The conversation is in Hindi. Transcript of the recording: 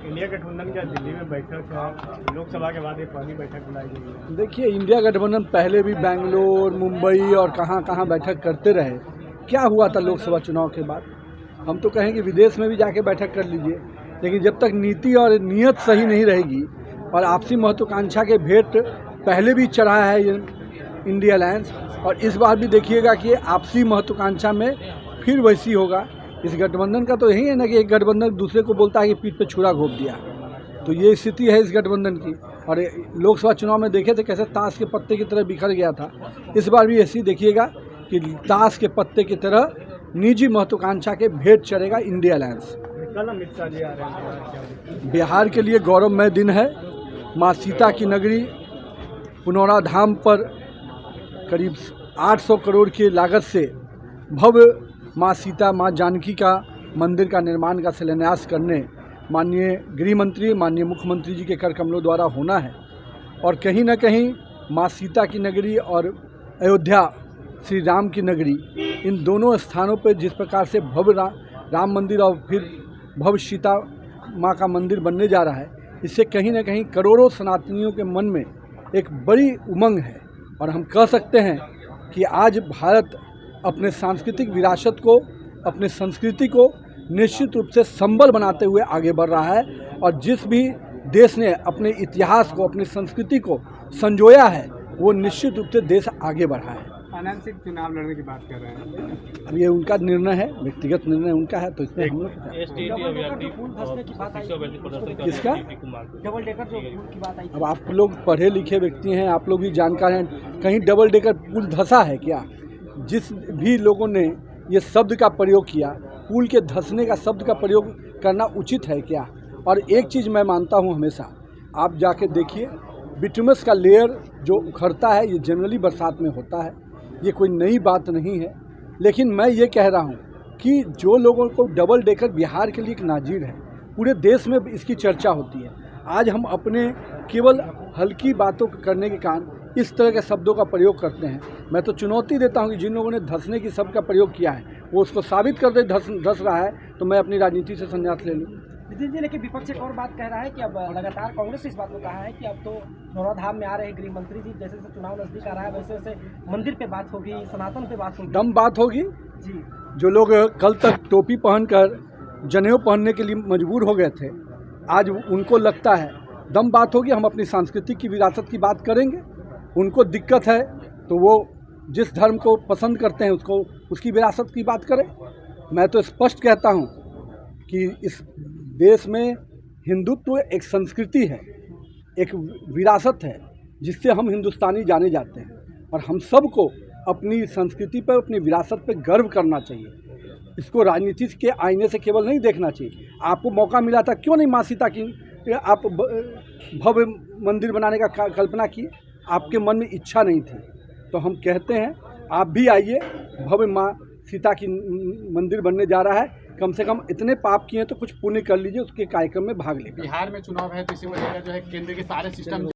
इंडिया गठबंधन का दिल्ली में बैठक है, लोकसभा के बाद एक पहली बैठक बुलाई गई है। देखिए, इंडिया गठबंधन पहले भी बेंगलोर, मुंबई और कहाँ कहाँ बैठक करते रहे। क्या हुआ था लोकसभा चुनाव के बाद? हम तो कहें कि विदेश में भी जाके बैठक कर लीजिए, लेकिन जब तक नीति और नीयत सही नहीं रहेगी और आपसी महत्वाकांक्षा के भेंट पहले भी चढ़ा है ये इंडिया अलायंस, और इस बार भी देखिएगा कि आपसी महत्वाकांक्षा में फिर वैसी होगा। इस गठबंधन का तो यही है ना कि एक गठबंधन दूसरे को बोलता है कि पीठ पे छुरा घोंप दिया, तो ये स्थिति है इस गठबंधन की। और लोकसभा चुनाव में देखे थे कैसे ताश के पत्ते की तरह बिखर गया था। इस बार भी ऐसी देखिएगा कि ताश के पत्ते की तरह निजी महत्वाकांक्षा के भेंट चढ़ेगा इंडिया अलायंस। कल अमित शाह जी आ रहे हैं बिहार के लिए गौरवमय दिन है। माँ सीता की नगरी पुनौरा धाम पर करीब 800 करोड़ की लागत से भव्य माँ सीता, माँ जानकी का मंदिर का निर्माण का शिलान्यास करने माननीय गृह मंत्री, माननीय मुख्यमंत्री जी के कर कमलों द्वारा होना है। और कहीं न कहीं माँ सीता की नगरी और अयोध्या श्री राम की नगरी, इन दोनों स्थानों पर जिस प्रकार से भव्य राम मंदिर और फिर भव्य सीता माँ का मंदिर बनने जा रहा है, इससे कहीं न कहीं करोड़ों सनातनियों के मन में एक बड़ी उमंग है। और हम कह सकते हैं कि आज भारत अपने सांस्कृतिक विरासत को, अपने संस्कृति को निश्चित रूप से संबल बनाते हुए आगे बढ़ रहा है। और जिस भी देश ने अपने इतिहास को, अपनी संस्कृति को संजोया है, वो निश्चित रूप से देश आगे बढ़ा है। आनंद सिंह चुनाव लड़ने की बात कर रहे हैं। अब ये उनका निर्णय है, व्यक्तिगत निर्णय उनका है, तो इसमें हम लोग किसका डबल डेकर जो पुल की बात आई, अब आप लोग पढ़े लिखे व्यक्ति हैं, आप लोग भी जानकार हैं, कहीं डबल डेकर पुल धंसा है क्या? जिस भी लोगों ने ये शब्द का प्रयोग किया, पुल के धंसने का शब्द का प्रयोग करना उचित है क्या? और एक चीज़ मैं मानता हूँ हमेशा, आप जाके देखिए, बिटुमस का लेयर जो उखड़ता है ये जनरली बरसात में होता है, ये कोई नई बात नहीं है। लेकिन मैं ये कह रहा हूँ कि जो लोगों को डबल डेकर बिहार के लिए एक नाजीर है, पूरे देश में इसकी चर्चा होती है। आज हम अपने केवल हल्की बातों को करने के कारण इस तरह के शब्दों का प्रयोग करते हैं। मैं तो चुनौती देता हूं कि जिन लोगों ने धंसने की शब्द का प्रयोग किया है वो उसको साबित कर दे धंस रहा है, तो मैं अपनी राजनीति से संन्यास ले लूँ। नितिन जी, लेकिन विपक्ष एक और बात कह रहा है कि अब लगातार कांग्रेस इस बात को कहा है कि अब तो पुनौरा धाम में आ रहे गृह मंत्री जी, जैसे जैसे चुनाव नजदीक आ रहा है वैसे वैसे मंदिर पे बात होगी, सनातन पे बात होगी, दम बात होगी जी। जो लोग कल तक टोपी पहनकर जनेऊ पहनने के लिए मजबूर हो गए थे, आज उनको लगता है दम बात होगी। हम अपनी सांस्कृतिक की विरासत की बात करेंगे। उनको दिक्कत है तो वो जिस धर्म को पसंद करते हैं उसको उसकी विरासत की बात करें। मैं तो स्पष्ट कहता हूँ कि इस देश में हिंदुत्व एक संस्कृति है, एक विरासत है जिससे हम हिंदुस्तानी जाने जाते हैं। और हम सबको अपनी संस्कृति पर, अपनी विरासत पर गर्व करना चाहिए। इसको राजनीति के आईने से केवल नहीं देखना चाहिए। आपको मौका मिला था, क्यों नहीं माँ सीता की आप भव्य मंदिर बनाने का कल्पना किए? आपके मन में इच्छा नहीं थी, तो हम कहते हैं आप भी आइए। भव्य माँ सीता की मंदिर बनने जा रहा है, कम से कम इतने पाप किए तो कुछ पुण्य कर लीजिए, उसके कार्यक्रम में भाग लीजिए। बिहार में चुनाव है तो इसी वजह से जो है केंद्र के सारे सिस्टम